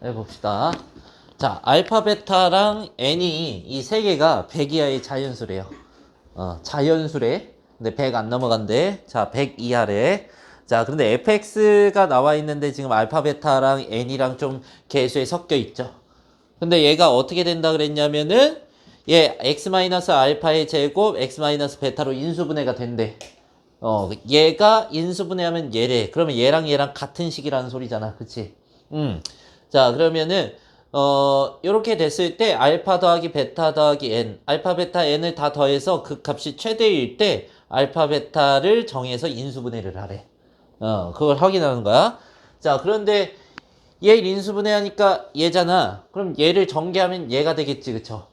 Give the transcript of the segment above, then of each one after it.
해봅시다. 자, 알파, 베타랑 n이 이 세 개가 100 이하의 자연수래요. 자연수래. 근데 100 안 넘어간대. 자, 100 이하래. 자, 그런데 fx가 나와 있는데 지금 알파, 베타랑 n이랑 좀 계수에 섞여 있죠. 근데 얘가 어떻게 된다 그랬냐면은 얘 x-알파의 제곱 x-베타로 인수분해가 된대. 얘가 인수분해하면 얘래. 그러면 얘랑 얘랑 같은 식이라는 소리잖아. 그치? 자, 그러면은, 요렇게 됐을 때, 알파 더하기 베타 더하기 n. 알파, 베타, n을 다 더해서 그 값이 최대일 때, 알파, 베타를 정해서 인수분해를 하래. 그걸 확인하는 거야. 자, 그런데 얘 인수분해하니까 얘잖아. 그럼 얘를 전개하면 얘가 되겠지. 그쵸?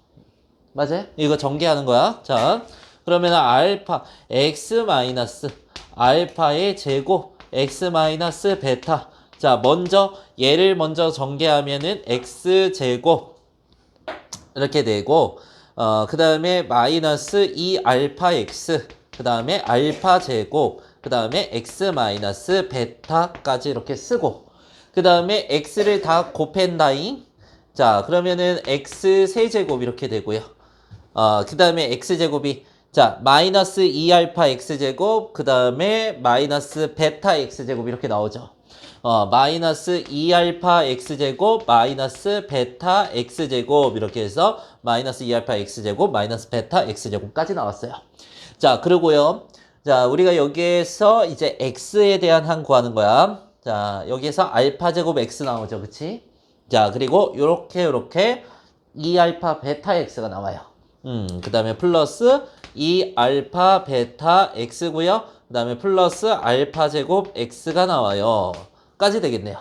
맞아요? 이거 전개하는 거야. 자, 그러면 알파 x 마이너스 알파의 제곱 x 마이너스 베타. 자, 먼저 얘를 먼저 전개하면은 x 제곱 이렇게 되고 그 다음에 마이너스 2 알파 x 그 다음에 알파 제곱 그 다음에 x 마이너스 베타까지 이렇게 쓰고 그 다음에 x를 다 곱한다잉. 자, 그러면은 x 세제곱 이렇게 되고요. 그 다음에 x제곱이 자 마이너스 2알파 x제곱 그 다음에 마이너스 베타 x제곱 이렇게 나오죠. 마이너스 2알파 x제곱 마이너스 베타 x제곱 이렇게 해서 마이너스 2알파 x제곱 마이너스 베타 x제곱까지 나왔어요. 자, 그리고요. 자, 우리가 여기에서 이제 x에 대한 한 구하는 거야. 자, 여기에서 알파 제곱 x 나오죠. 그치? 자, 그리고 요렇게 2알파 베타 x가 나와요. 그 다음에 플러스 2알파 베타 x고요. 그 다음에 플러스 알파 제곱 x가 나와요. 까지 되겠네요.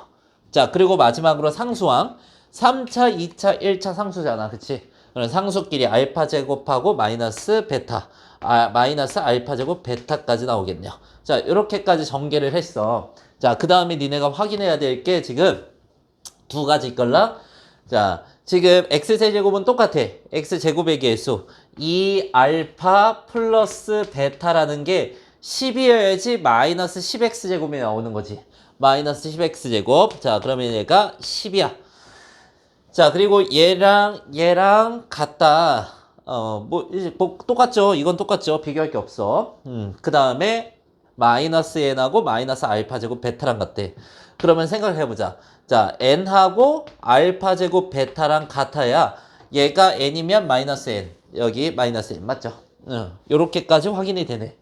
자, 그리고 마지막으로 상수항. 3차, 2차, 1차 상수잖아. 그치? 그럼 상수끼리 알파 제곱하고 마이너스 베타. 마이너스 알파 제곱 베타까지 나오겠네요. 자, 이렇게까지 전개를 했어. 자, 그 다음에 니네가 확인해야 될 게 지금 두 가지 있걸라? 자, 지금 x제곱은 똑같아. x제곱의 개수 2알파 플러스 베타라는 게 10이어야지 마이너스 10x제곱이 나오는 거지. 마이너스 10x제곱. 자, 그러면 얘가 10이야. 자, 그리고 얘랑 같다. 똑같죠. 이건 똑같죠. 비교할 게 없어. 그 다음에 마이너스 n하고 마이너스 알파 제곱 베타랑 같대. 그러면 생각을 해보자. 자, n하고 알파 제곱 베타랑 같아야 얘가 n이면 마이너스 n. 여기 마이너스 n. 맞죠? 요렇게까지 확인이 되네.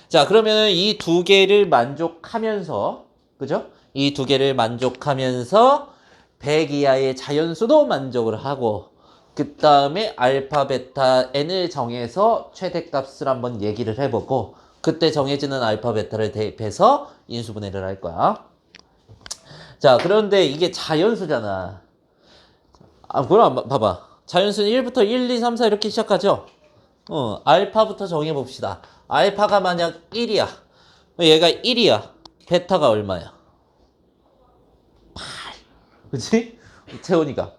자, 그러면 이 두 개를 만족하면서, 그죠? 이 두 개를 만족하면서 100 이하의 자연수도 만족을 하고 그 다음에 알파, 베타, n을 정해서 최대값을 한번 얘기를 해보고 그때 정해지는 알파, 베타를 대입해서 인수분해를 할 거야. 자, 그런데 이게 자연수잖아. 그럼 봐봐. 자연수는 1부터 1, 2, 3, 4 이렇게 시작하죠? 알파부터 정해봅시다. 알파가 만약 1이야. 얘가 1이야. 베타가 얼마야? 그치? 채원이가.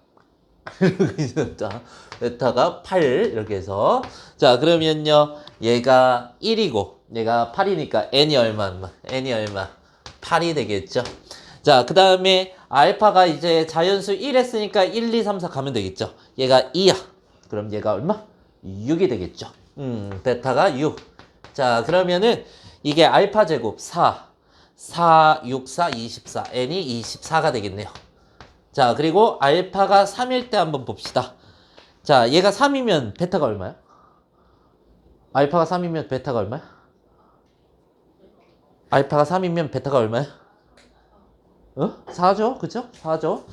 자, 베타가 8 이렇게 해서 자, 그러면요. 얘가 1이고 얘가 8이니까 n이 얼마? 8이 되겠죠. 자, 그 다음에 알파가 이제 자연수 1 했으니까 1, 2, 3, 4 가면 되겠죠. 얘가 2야. 그럼 얘가 얼마? 6이 되겠죠. 베타가 6. 자, 그러면은 이게 알파 제곱 4, 6, 4, 24. n이 24가 되겠네요. 자, 그리고 알파가 3일 때 한번 봅시다. 자, 얘가 3이면 베타가 얼마야? 알파가 3이면 베타가 얼마야? 알파가 3이면 베타가 얼마야? 4죠? 그쵸? 4죠?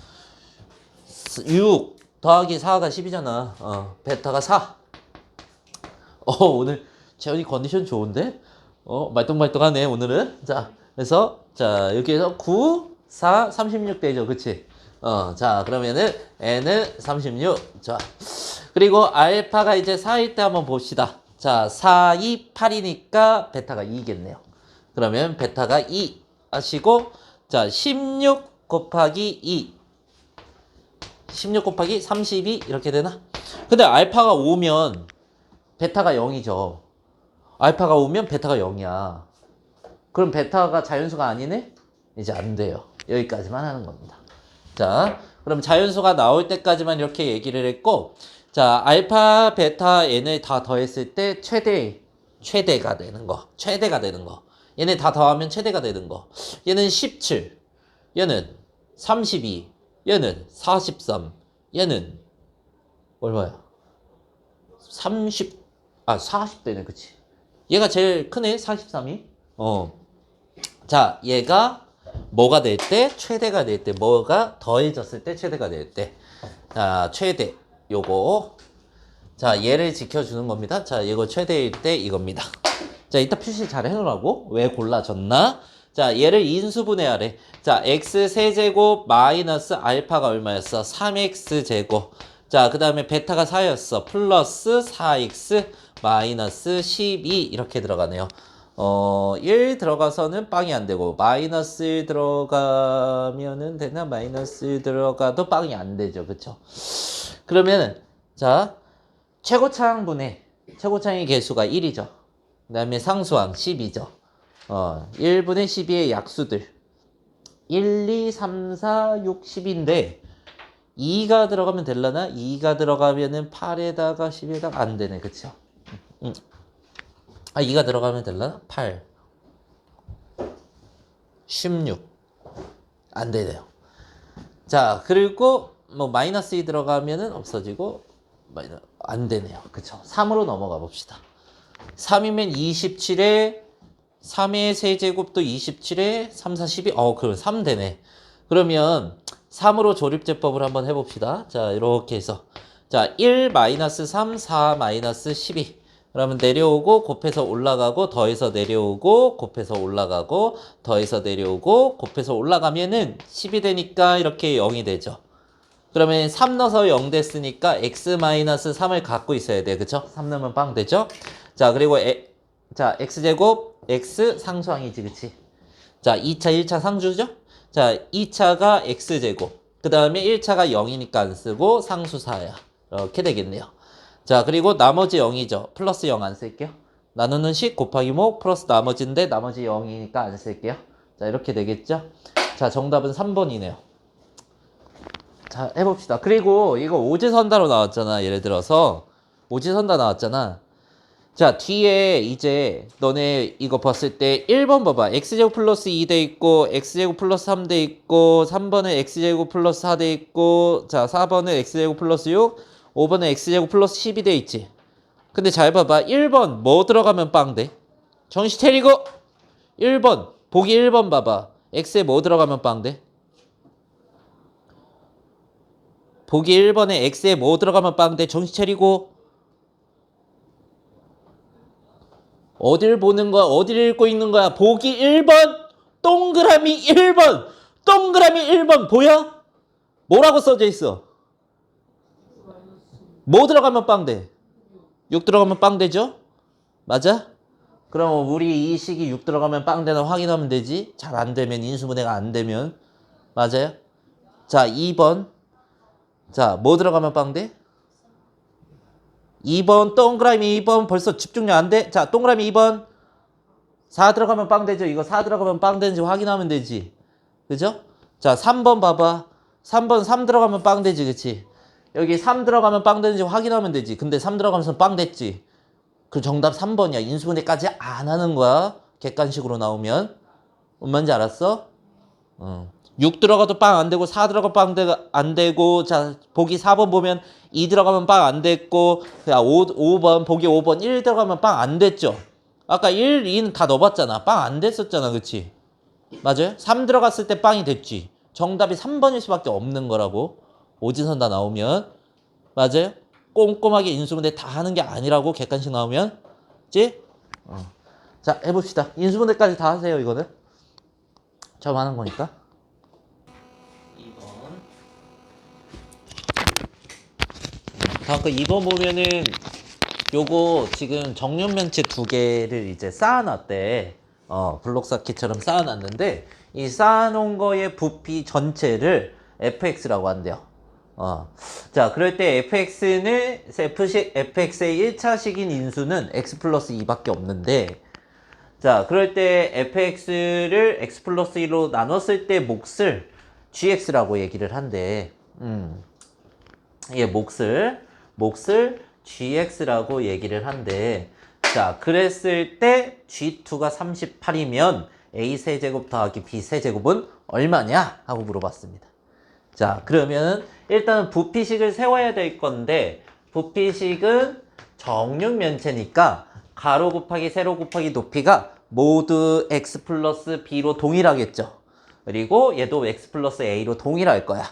6 더하기 4가 10이잖아. 베타가 4. 오늘 재현이 컨디션 좋은데? 말똥말똥하네, 오늘은. 자, 그래서, 자, 여기에서 9, 4, 36 되죠. 그치? 자, 그러면은 n은 36. 자, 그리고 알파가 이제 4일 때 한번 봅시다. 자, 4, 2, 8이니까 베타가 2겠네요. 그러면 베타가 2 하시고, 자, 16 곱하기 2. 16 곱하기 32 이렇게 되나? 근데 알파가 5면 베타가 0이죠. 알파가 5면 베타가 0이야. 그럼 베타가 자연수가 아니네? 이제 안 돼요. 여기까지만 하는 겁니다. 자, 그럼 자연수가 나올 때까지만 이렇게 얘기를 했고, 자, 알파, 베타, n을 다 더했을 때 최대가 되는 거. 최대가 되는 거. 얘네 다 더하면 최대가 되는 거. 얘는 17, 얘는 32, 얘는 43, 얘는 얼마야? 40대네, 그치? 얘가 제일 크네, 43이. 자, 얘가 뭐가 될 때? 최대가 될 때. 뭐가 더해졌을 때 최대가 될 때. 자, 최대. 요거. 자, 얘를 지켜주는 겁니다. 자, 이거 최대일 때 이겁니다. 자, 이따 표시 잘 해놓으라고. 왜 골라졌나? 자, 얘를 인수분해하래. 자, x 세제곱 마이너스 알파가 얼마였어? 3x 제곱. 자, 그 다음에 베타가 4였어. 플러스 4x 마이너스 12 이렇게 들어가네요. 1 들어가서는 빵이 안 되고 마이너스 1 들어가면은 되나? 마이너스 1 들어가도 빵이 안 되죠. 그쵸? 그러면은 자, 최고차항분의 최고차항의 개수가 1이죠. 그 다음에 상수항 10이죠. 1분의 12의 약수들 1, 2, 3, 4, 6, 10인데 2가 들어가면 될라나? 2가 들어가면은 8에다가 10에다가 안 되네. 그쵸? 2가 들어가면 될라나? 8, 16 안 되네요. 자, 그리고 뭐 마이너스 2 들어가면은 없어지고 안 되네요. 그쵸? 3으로 넘어가 봅시다. 3이면 27에 3의 세제곱도 27에 3, 4, 12. 그럼 3 되네. 그러면 3으로 조립제법을 한번 해봅시다. 자, 이렇게 해서 자, 1 마이너스 3, 4 마이너스 12. 그러면 내려오고 곱해서 올라가고 더해서 내려오고 곱해서 올라가고 더해서 내려오고 곱해서 올라가면은 10이 되니까 이렇게 0이 되죠. 그러면 3 넣어서 0 됐으니까 x-3을 갖고 있어야 돼. 그쵸? 3 넣으면 빵 되죠? 자, 그리고 자, x제곱 x 상수항이지. 그치? 자, 2차 1차 상수죠? 자, 2차가 x제곱. 그 다음에 1차가 0이니까 안 쓰고 상수 4야. 이렇게 되겠네요. 자, 그리고 나머지 0이죠. 플러스 0 안 쓸게요. 나누는 10 곱하기 목 플러스 나머지인데 나머지 0이니까 안 쓸게요. 자, 이렇게 되겠죠? 자, 정답은 3번이네요. 자, 해봅시다. 그리고 이거 오지선다로 나왔잖아. 예를 들어서 오지선다 나왔잖아. 자, 뒤에 이제 너네 이거 봤을 때 1번 봐봐. x제곱 플러스 2 돼 있고 x제곱 플러스 3 돼 있고 3번은 x제곱 플러스 4 돼 있고 자, 4번은 x제곱 플러스 6 5번은 x제곱 플러스 10이 돼 있지. 근데 잘 봐봐. 1번 뭐 들어가면 빵 돼? 정신 차리고 1번 보기 1번 봐봐. x에 뭐 들어가면 빵 돼? 보기 1번에 x에 뭐 들어가면 빵 돼? 정신 차리고 어딜 보는 거야? 어딜 읽고 있는 거야? 보기 1번 동그라미 1번 동그라미 1번 보여? 뭐라고 써져 있어? 뭐 들어가면 빵 돼? 6 들어가면 빵 되죠? 맞아? 그럼 우리 이 식이 6 들어가면 빵 되나 확인하면 되지? 잘 안 되면 인수분해가 안 되면 맞아요? 자, 2번 자, 뭐 들어가면 빵 돼? 2번 동그라미 2번 벌써 집중력 안 돼? 자, 동그라미 2번 4 들어가면 빵 되죠? 이거 4 들어가면 빵 되는지 확인하면 되지. 그죠? 자, 3번 봐봐. 3번 3 들어가면 빵 되지. 그치? 여기 3 들어가면 빵 되는지 확인하면 되지. 근데 3 들어가면서 빵 됐지. 그 정답 3번이야. 인수분해까지 안 하는 거야. 객관식으로 나오면. 뭔지 알았어? 6 들어가도 빵 안 되고 4 들어가도 빵 안 되고 자, 보기 4번 보면 2 들어가면 빵 안 됐고 5번 보기 5번 1 들어가면 빵 안 됐죠. 아까 1, 2는 다 넣어봤잖아. 빵 안 됐었잖아. 그치? 맞아요? 3 들어갔을 때 빵이 됐지. 정답이 3번일 수밖에 없는 거라고. 오지선 다 나오면. 맞아요? 꼼꼼하게 인수분해 다 하는 게 아니라고 객관식 나오면. 그치? 자, 해봅시다. 인수분해까지 다 하세요. 이거는. 처음 하는 거니까. 2번. 다음 거 2번 보면은 요거 지금 정육면체 2개를 이제 쌓아놨대. 블록 쌓기처럼 쌓아놨는데 이 쌓아놓은 거의 부피 전체를 fx라고 한대요. 자, 그럴 때 fx는 fx의 1차식인 인수는 x 플러스 2밖에 없는데 자, 그럴 때 fx를 x 플러스 2로 나눴을 때 몫을 gx라고 얘기를 한대. 이게 몫을 gx라고 얘기를 한대. 자, 그랬을 때 g2가 38이면 a 세제곱 더하기 b 세제곱은 얼마냐? 하고 물어봤습니다. 자, 그러면 일단은 부피식을 세워야 될 건데 부피식은 정육면체니까 가로 곱하기 세로 곱하기 높이가 모두 x 플러스 b로 동일하겠죠. 그리고 얘도 x 플러스 a로 동일할 거야.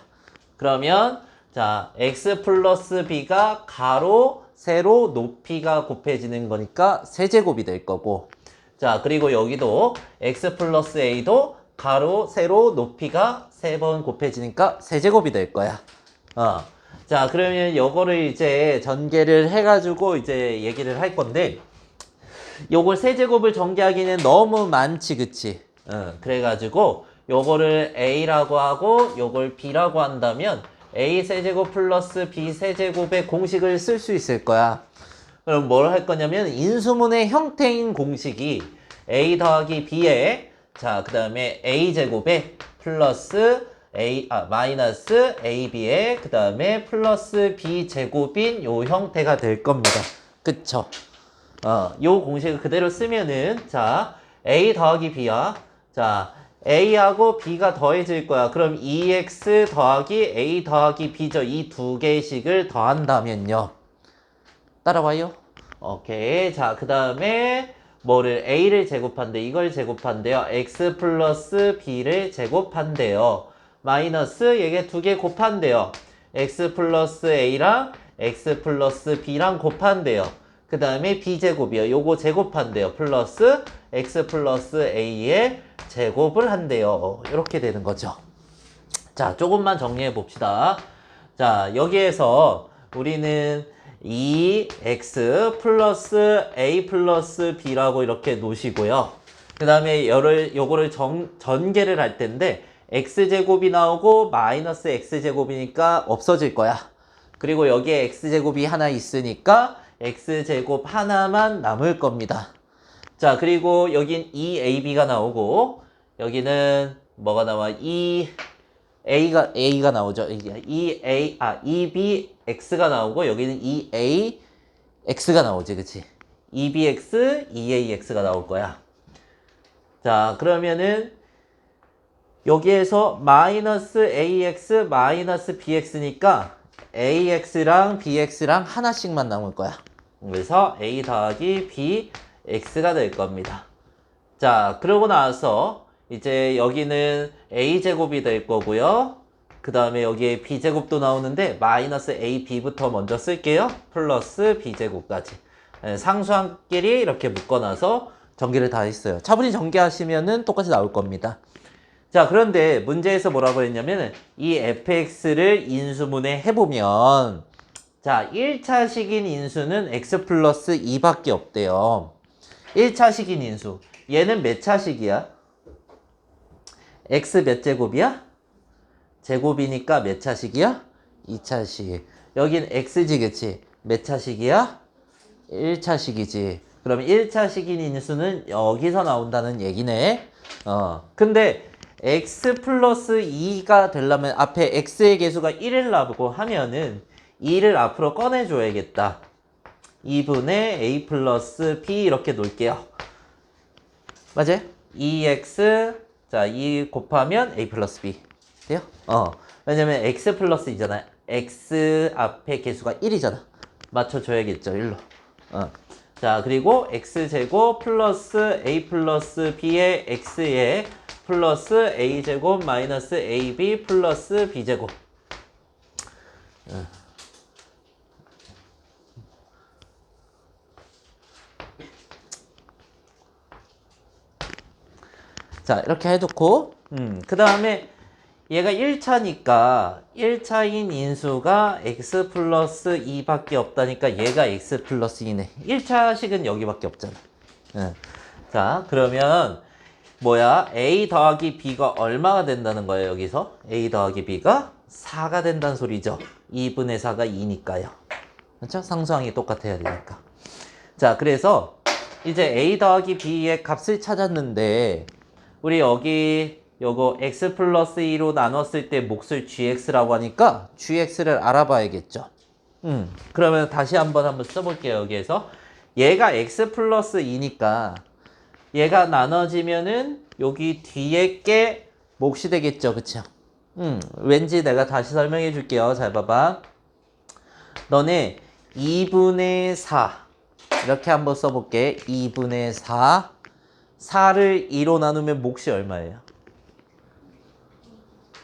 그러면 자, x 플러스 b가 가로 세로 높이가 곱해지는 거니까 세제곱이 될 거고, 자, 그리고 여기도 x 플러스 a도 가로 세로 높이가 3번 곱해지니까 세제곱이 될 거야. 자, 그러면 요거를 이제 전개를 해가지고 이제 얘기를 할 건데, 요걸 세제곱을 전개하기는 너무 많지, 그치? 그래가지고 요거를 a라고 하고 요걸 b라고 한다면 a 세제곱 플러스 b 세제곱의 공식을 쓸 수 있을 거야. 그럼 뭘 할 거냐면 인수분해 형태인 공식이 a 더하기 b에, 자, 그 다음에 a 제곱에 플러스 마이너스 ab에 그 다음에 플러스 b 제곱인 요 형태가 될 겁니다. 그쵸? 요 공식을 그대로 쓰면은, 자, a 더하기 b야. 자, a하고 b가 더해질 거야. 그럼 2x 더하기 a 더하기 b죠. 이 두 개의 식을 더한다면요. 따라와요. 오케이. 자, 그 다음에 뭐를 a를 제곱한대. 이걸 제곱한대요. x 플러스 b를 제곱한대요. 마이너스 얘게 두 개 곱한대요. x 플러스 a랑 x 플러스 b랑 곱한대요. 그 다음에 b제곱이요. 요거 제곱한대요. 플러스 x 플러스 a의 제곱을 한대요. 이렇게 되는 거죠. 자, 조금만 정리해 봅시다. 자, 여기에서 우리는 2x 플러스 a 플러스 b라고 이렇게 놓으시고요. 그 다음에 요거를 전개를 할 텐데 x제곱이 나오고 마이너스 x제곱이니까 없어질 거야. 그리고 여기에 x제곱이 하나 있으니까 x제곱 하나만 남을 겁니다. 자, 그리고 여긴 2ab가 나오고 여기는 뭐가 나와? 2a가 나오죠. 2bx가 나오고 여기는 2ax가 나오지. 그치? 2bx, 2ax가 나올 거야. 자, 그러면은 여기에서 마이너스 ax, 마이너스 bx니까 ax랑 bx랑 하나씩만 남을 거야. 그래서 a 더하기 b x가 될 겁니다. 자, 그러고 나서 이제 여기는 a제곱이 될 거고요. 그 다음에 여기에 b제곱도 나오는데 마이너스 ab부터 먼저 쓸게요. 플러스 b제곱까지. 상수함끼리 이렇게 묶어놔서 전개를 다 했어요. 차분히 전개하시면은 똑같이 나올 겁니다. 자, 그런데 문제에서 뭐라고 했냐면 이 fx를 인수분해 해보면, 자, 1차식인 인수는 x 플러스 2밖에 없대요. 1차식인 인수. 얘는 몇 차식이야? x 몇 제곱이야? 제곱이니까 몇 차식이야? 2차식. 여긴 x지, 그치? 몇 차식이야? 1차식이지. 그럼 1차식인 인수는 여기서 나온다는 얘기네. 근데 x 플러스 2가 되려면 앞에 x의 개수가 1을 나오고 하면은 2를 앞으로 꺼내줘야겠다. 2분의 a 플러스 b 이렇게 놓을게요. 맞아요? 2x, 자, 2 곱하면 a 플러스 b. 돼요? 왜냐면 x 플러스 2잖아. x 앞에 개수가 1이잖아. 맞춰줘야겠죠, 1로. 자, 그리고 x제곱 플러스 a 플러스 b의 x에 플러스 a제곱 마이너스 ab 플러스 b제곱. 자, 이렇게 해놓고 그 다음에 얘가 1차니까 1차인 인수가 x 플러스 2밖에 없다니까 얘가 x 플러스 2네. 1차식은 여기밖에 없잖아. 자, 그러면 뭐야? a 더하기 b가 얼마가 된다는 거예요, 여기서? a 더하기 b가 4가 된다는 소리죠. 2분의 4가 2니까요. 그렇죠? 상수항이 똑같아야 되니까. 자, 그래서 이제 a 더하기 b의 값을 찾았는데 우리 여기 요거 x 플러스 2로 나눴을 때 몫을 gx라고 하니까 gx를 알아봐야겠죠. 그러면 다시 한번 써볼게요. 여기에서 얘가 x 플러스 2니까 얘가 나눠지면은 여기 뒤에 게 몫이 되겠죠. 그쵸? 왠지 내가 다시 설명해 줄게요. 잘 봐봐. 너네 2분의 4 이렇게 한번 써볼게. 2분의 4 4를 2로 나누면 몫이 얼마예요?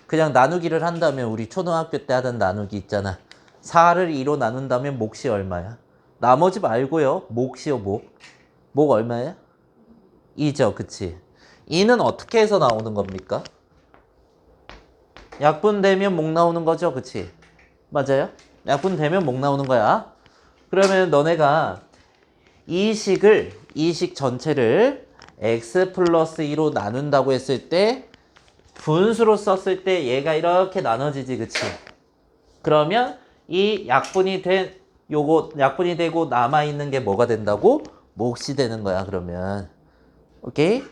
그냥 나누기를 한다면 우리 초등학교 때 하던 나누기 있잖아. 4를 2로 나눈다면 몫이 얼마야? 나머지 말고요. 몫이요, 몫. 몫 얼마야? 2죠, 그치? 2는 어떻게 해서 나오는 겁니까? 약분되면 목 나오는 거죠, 그치? 맞아요? 약분되면 목 나오는 거야. 그러면 너네가 이 식 전체를 x 플러스 2로 나눈다고 했을 때 분수로 썼을 때 얘가 이렇게 나눠지지, 그치? 그러면 이 약분이 되고 남아있는 게 뭐가 된다고? 몫이 되는 거야, 그러면. 오케이?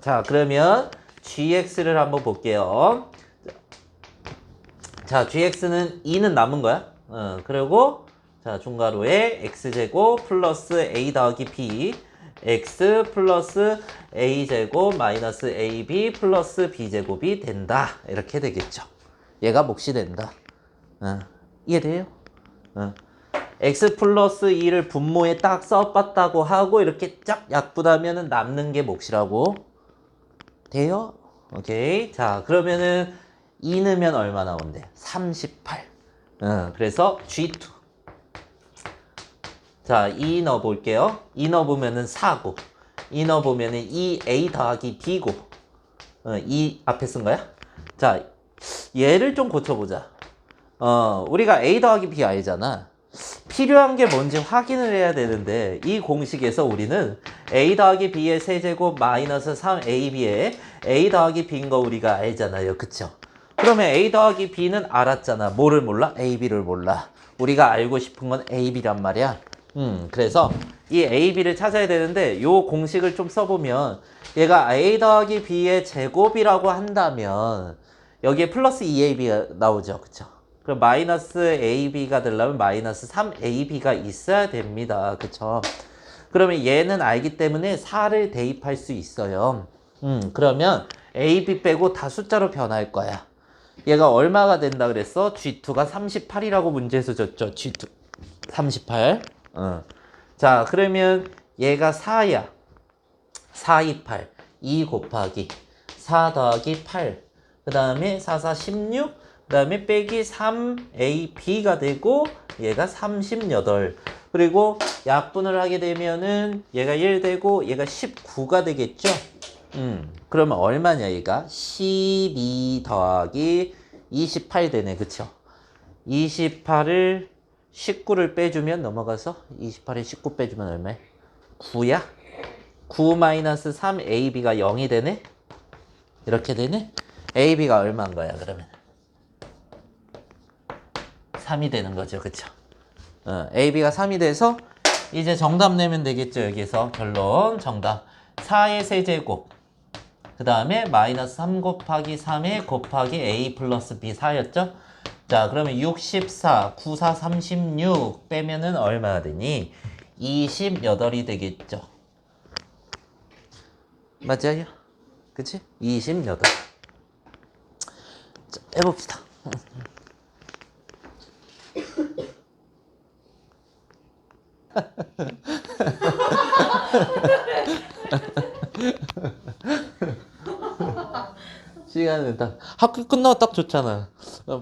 자, 그러면 gx를 한번 볼게요. 자, gx는 2는 남은 거야. 그리고 자, 중괄호에 x제곱 플러스 a 더하기 b x 플러스 a제곱 마이너스 ab 플러스 b제곱이 된다. 이렇게 되겠죠. 얘가 몫이 된다. 이해돼요? x 플러스 2를 분모에 딱 써봤다고 하고 이렇게 쫙 약분하면 남는 게 몫이라고 돼요? 오케이. 자, 그러면은 2 넣으면 얼마 나온대? 38. 그래서 G2. 자, 2 넣어볼게요. 2 넣어보면은 4고, 2 넣어보면은 2A 더하기 B고, 2 앞에 쓴 거야? 자, 얘를 좀 고쳐보자. 우리가 A 더하기 B 알잖아. 필요한 게 뭔지 확인을 해야 되는데, 이 공식에서 우리는 A 더하기 B의 세제곱 마이너스 3AB의 A 더하기 B인 거 우리가 알잖아요. 그쵸? 그러면 A 더하기 B는 알았잖아. 뭐를 몰라? AB를 몰라. 우리가 알고 싶은 건 AB란 말이야. 그래서 이 AB를 찾아야 되는데 요 공식을 좀 써보면 얘가 A 더하기 B의 제곱이라고 한다면 여기에 플러스 2AB가 나오죠. 그쵸? 그럼 마이너스 AB가 되려면 마이너스 3AB가 있어야 됩니다. 그쵸? 그러면 얘는 알기 때문에 4를 대입할 수 있어요. 그러면 AB 빼고 다 숫자로 변할 거야. 얘가 얼마가 된다 그랬어? G2가 38이라고 문제에서 줬죠. G2 38. 자, 그러면 얘가 4야. 4, 2, 8. 2 곱하기 4 더하기 8. 그 다음에 4, 4, 16. 그 다음에 빼기 3AB가 되고 얘가 38. 그리고 약분을 하게 되면은 얘가 1 되고 얘가 19가 되겠죠? 그러면 얼마냐 얘가? 12 더하기 28 되네. 그쵸? 28을 19를 빼주면 넘어가서 28에 19 빼주면 얼마야? 9야? 9 마이너스 3AB가 0이 되네? 이렇게 되네? AB가 얼마인 거야 그러면? 3이 되는 거죠. 그쵸? AB가 3이 돼서 이제 정답 내면 되겠죠. 여기서 결론 정답 4의 세제곱 그 다음에 마이너스 3 곱하기 3에 곱하기 A 플러스 B 4였죠? 자, 그러면 64, 9, 4, 36 빼면은 얼마가 되니? 28이 되겠죠? 맞아요? 그치? 28. 자, 해봅시다. 시간은 딱 학교 끝나고 딱 좋잖아.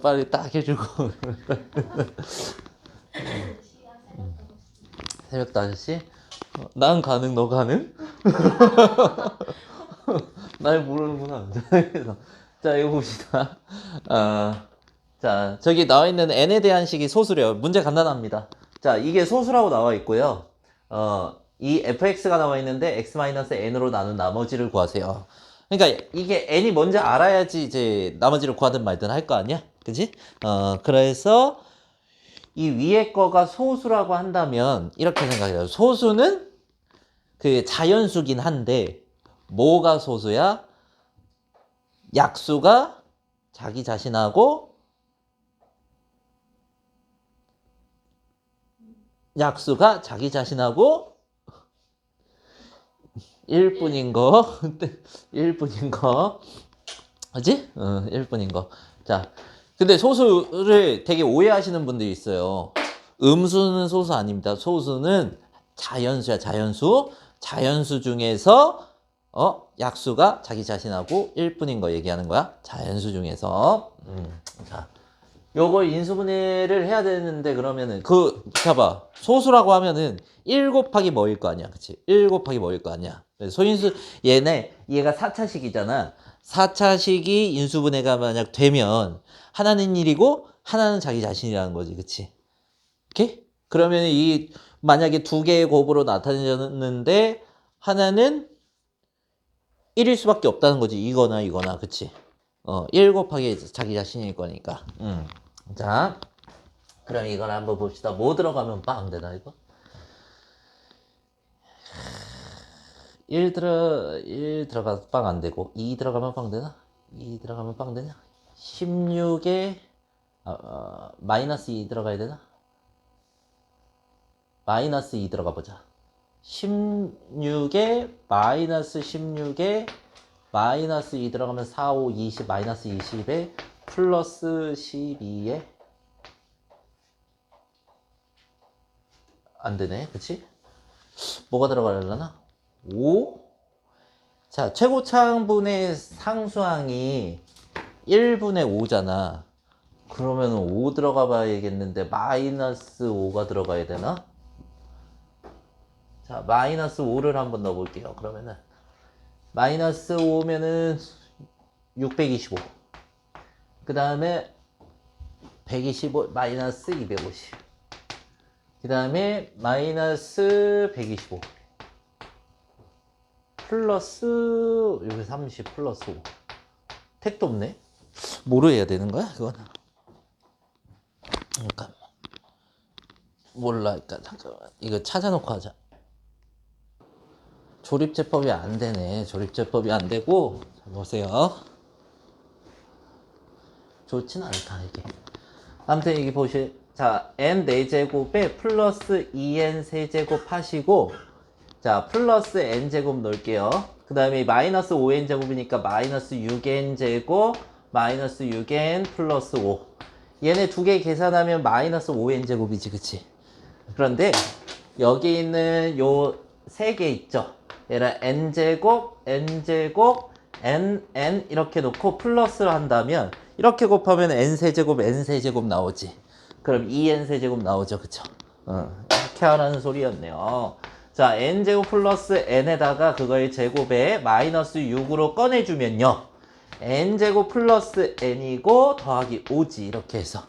빨리 딱 해주고. 새벽 5시? 난 가능, 너 가능? 날 모르는구나. 자, 이거 봅시다. 자, 저기 나와 있는 n에 대한 식이 소수래요. 문제 간단합니다. 자, 이게 소수라고 나와 있고요. 이 fx가 나와 있는데 x-n으로 나눈 나머지를 구하세요. 그러니까 이게 n이 뭔지 알아야지 이제 나머지를 구하든 말든 할 거 아니야? 그지? 그래서 이 위에 거가 소수라고 한다면 이렇게 생각해요. 소수는 그 자연수긴 한데 뭐가 소수야? 약수가 자기 자신하고 약수가 자기 자신하고 1분인 거 1분인 거 그지? 1분인 거. 자, 근데 소수를 되게 오해하시는 분들이 있어요. 음수는 소수 아닙니다. 소수는 자연수야, 자연수. 자연수 중에서 약수가 자기 자신하고 1분인 거 얘기하는 거야. 자연수 중에서. 자, 요거 인수분해를 해야 되는데 그러면은 봐봐. 소수라고 하면은 1 곱하기 뭐일 거 아니야. 그치? 1 곱하기 뭐일 거 아니야. 소인수 얘가 4차식이잖아. 4차식이 인수분해가 만약 되면 하나는 1이고 하나는 자기 자신이라는 거지. 그치? 오케이? 그러면 만약에 두 개의 곱으로 나타내졌는데 하나는 1일 수밖에 없다는 거지. 이거나 이거나. 그치? 1 곱하기 자기 자신일 거니까. 자, 그럼 이걸 한번 봅시다. 뭐 들어가면 빵 되나 이거? 1 들어가서 빵 안 되고 2 들어가면 빵 되나? 2 들어가면 빵 되냐? 16에 마이너스 2 들어가야 되나? 마이너스 2 들어가 보자. 16에 마이너스 16에 마이너스 2 들어가면 4, 5, 20 마이너스 20에 플러스 12에 안 되네. 그치? 뭐가 들어가려나? 5? 자, 최고차항분의 상수항이 1분의 5잖아. 그러면 5 들어가 봐야겠는데 마이너스 5가 들어가야 되나? 자, 마이너스 5를 한번 넣어볼게요. 그러면은 마이너스 5면은 625. 그 다음에 125 마이너스 250. 그 다음에 마이너스 125 플러스 여기 30 플러스 5. 택도 없네. 뭐로 해야 되는 거야 그거는? 잠깐만. 몰라. 그러니까 잠깐만. 이거 찾아놓고 하자. 조립제법이 안 되네. 조립제법이 안 되고. 자, 보세요. 좋진 않다 이게. 아무튼 이게 자, n 4제곱에 플러스 2n 세제곱 하시고, 자, 플러스 n제곱 넣을게요. 그 다음에 마이너스 5n 제곱이니까 마이너스 6n 제곱 마이너스 6n 플러스 5. 얘네 두 개 계산하면 마이너스 5n 제곱이지. 그치? 그런데 여기 있는 요 세 개 있죠? 얘를 n제곱 n제곱 n 이렇게 놓고 플러스를 한다면 이렇게 곱하면 n세제곱 n세제곱 나오지. 그럼 2n세제곱 나오죠. 그쵸? 이렇게 하라는 소리였네요. 자, n제곱 플러스 n에다가 그걸 제곱에 마이너스 6으로 꺼내주면요. n제곱 플러스 n이고 더하기 5지. 이렇게 해서.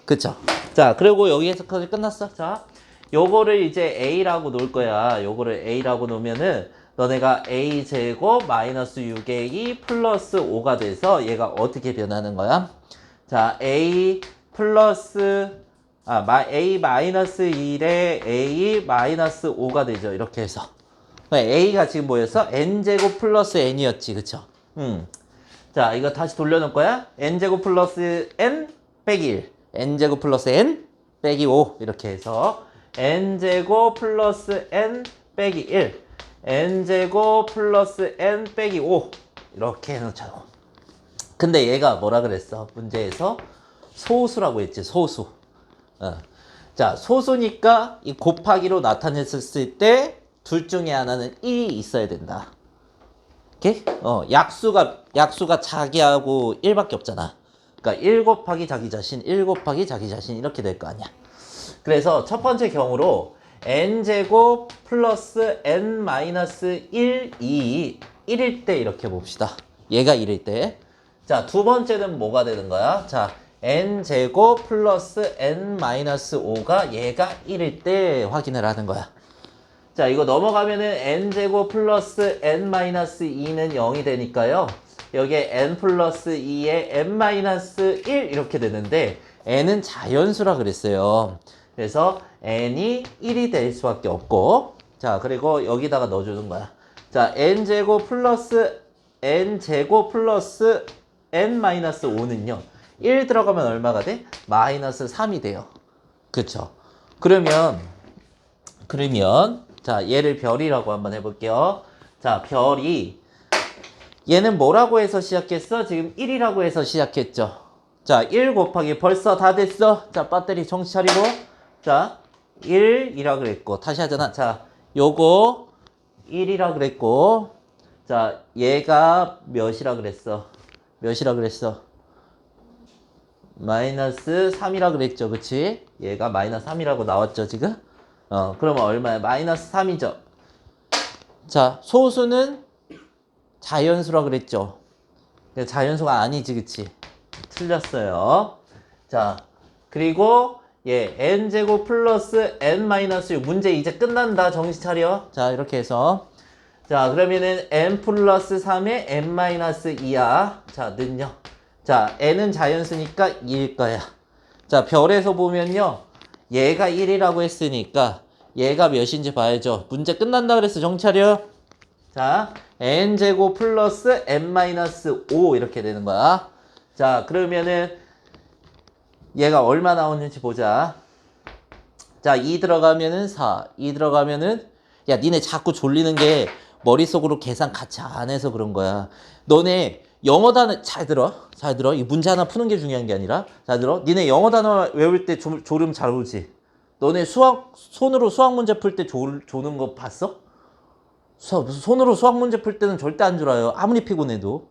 그쵸? 자, 그리고 여기에서까지 끝났어. 자, 요거를 이제 a라고 놓을 거야. 요거를 a라고 놓으면은 너네가 a제곱 마이너스 6a 플러스 5가 돼서 얘가 어떻게 변하는 거야? 자, a 플러스 a 마이너스 1에 a 마이너스 5가 되죠. 이렇게 해서. a가 지금 뭐였어? n제곱 플러스 n이었지. 그쵸? 자, 이거 다시 돌려놓을 거야. n제곱 플러스 n 빼기 1. n제곱 플러스 n 빼기 5. 이렇게 해서 n제곱 플러스 n 빼기 1. n제곱 플러스 n 빼기 5. 이렇게 해놓자고. 근데 얘가 뭐라 그랬어? 문제에서 소수라고 했지. 소수. 자, 소수니까 이 곱하기로 나타냈을 때 둘 중에 하나는 1이 있어야 된다. 오케이? 약수가 자기하고 1밖에 없잖아. 그러니까 1 곱하기 자기 자신, 1 곱하기 자기 자신 이렇게 될 거 아니야. 그래서 첫 번째 경우로 n제곱 플러스 n 마이너스 1, 2, 1일 때 이렇게 봅시다. 얘가 1일 때. 자, 두 번째는 뭐가 되는 거야? 자, n제곱 플러스 n 마이너스 5가 얘가 1일 때 확인을 하는 거야. 자, 이거 넘어가면은 n제곱 플러스 n 마이너스 2는 0이 되니까요. 여기에 n 플러스 2에 n 마이너스 1 이렇게 되는데 n은 자연수라 그랬어요. 그래서 n이 1이 될 수밖에 없고, 자, 그리고 여기다가 넣어주는 거야. 자, n제곱 플러스 n제곱 플러스 n-5는요. 1 들어가면 얼마가 돼? 마이너스 3이 돼요. 그쵸? 그러면 자 얘를 별이라고 한번 해볼게요. 자 별이 얘는 뭐라고 해서 시작했어? 지금 1이라고 해서 시작했죠. 자 1 곱하기 벌써 다 됐어. 자 배터리 정신 차리고 자 1이라 그랬고 다시 하잖아. 자 요거 1이라 그랬고 자 얘가 몇이라 그랬어? 몇이라 그랬어? 마이너스 3이라 그랬죠. 그치? 얘가 마이너스 3이라고 나왔죠 지금? 그러면 얼마야? 마이너스 3이죠. 자 소수는 자연수라 그랬죠. 자연수가 아니지 그치? 틀렸어요. 자 그리고 얘 n제곱 플러스 n-6 문제 이제 끝난다. 정신 차려. 자 이렇게 해서 자 그러면은 n 플러스 3에 n-2야. 자 는요. 자 n은 자연수니까 2일 거야. 자 별에서 보면요. 얘가 1이라고 했으니까 얘가 몇인지 봐야죠. 문제 끝난다 그랬어. 정신 차려. 자 n제곱 플러스 n-5 이렇게 되는 거야. 자 그러면은 얘가 얼마 나오는지 보자. 자 2 들어가면은 4 2 들어가면은 야 니네 자꾸 졸리는 게 머릿속으로 계산 같이 안 해서 그런 거야. 너네 영어 단어 잘 들어. 이 문제 하나 푸는 게 중요한 게 아니라 잘 들어. 니네 영어 단어 외울 때 졸음 잘 오지. 너네 손으로 수학 문제 풀 때 조는 거 봤어? 손으로 수학 문제 풀 때는 절대 안 졸아요. 아무리 피곤해도.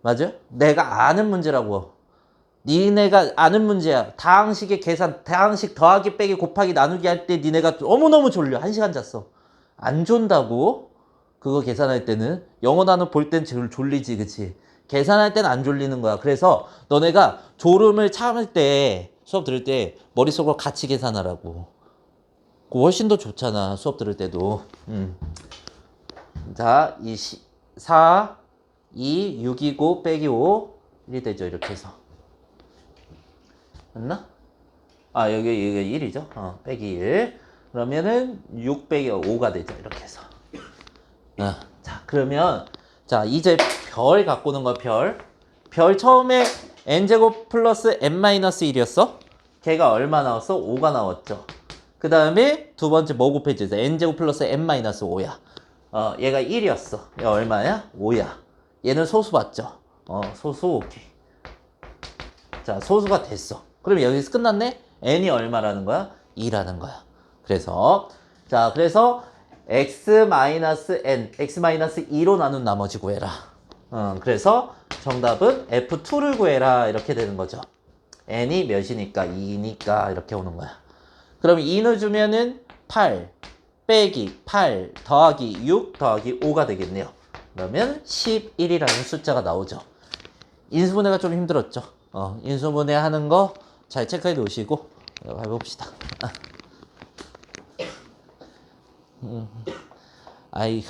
맞아? 내가 아는 문제라고. 니네가 아는 문제야. 다항식의 계산, 다항식 더하기 빼기 곱하기 나누기 할 때 니네가 너무너무 졸려. 1시간 잤어. 안 존다고? 그거 계산할 때는. 영어 단어 볼 땐 졸리지, 그치? 계산할 땐 안 졸리는 거야. 그래서 너네가 졸음을 참을 때, 수업 들을 때 머릿속으로 같이 계산하라고. 그거 훨씬 더 좋잖아. 수업 들을 때도. 자, 4, 2, 6이고 빼기 5, 1이 되죠. 이렇게 해서. 맞나? 아, 여기 1이죠. 빼기 1. 그러면은 6 빼기 5가 되죠. 이렇게 해서. 자, 그러면 자, 이제 별 갖고 오는 거야, 별. 별 처음에 n제곱 플러스 n-1이었어? 걔가 얼마 나왔어? 5가 나왔죠. 그 다음에 두 번째 뭐 곱해지죠? n제곱 플러스 n-5야. 얘가 1이었어. 얘가 얼마야? 5야. 얘는 소수 맞죠? 소수 오케이. 자, 소수가 됐어. 그럼 여기서 끝났네? n이 얼마라는 거야? 2라는 거야. 그래서 x-n, x-2로 나눈 나머지 구해라. 그래서 정답은 F2를 구해라. 이렇게 되는 거죠. n이 몇이니까? 2니까 이렇게 오는 거야. 그럼 2는 주면은 8 빼기 8 더하기 6 더하기 5가 되겠네요. 그러면 11이라는 숫자가 나오죠. 인수분해가 좀 힘들었죠. 인수분해 하는 거 잘 체크해 놓으시고 해봅시다. 아이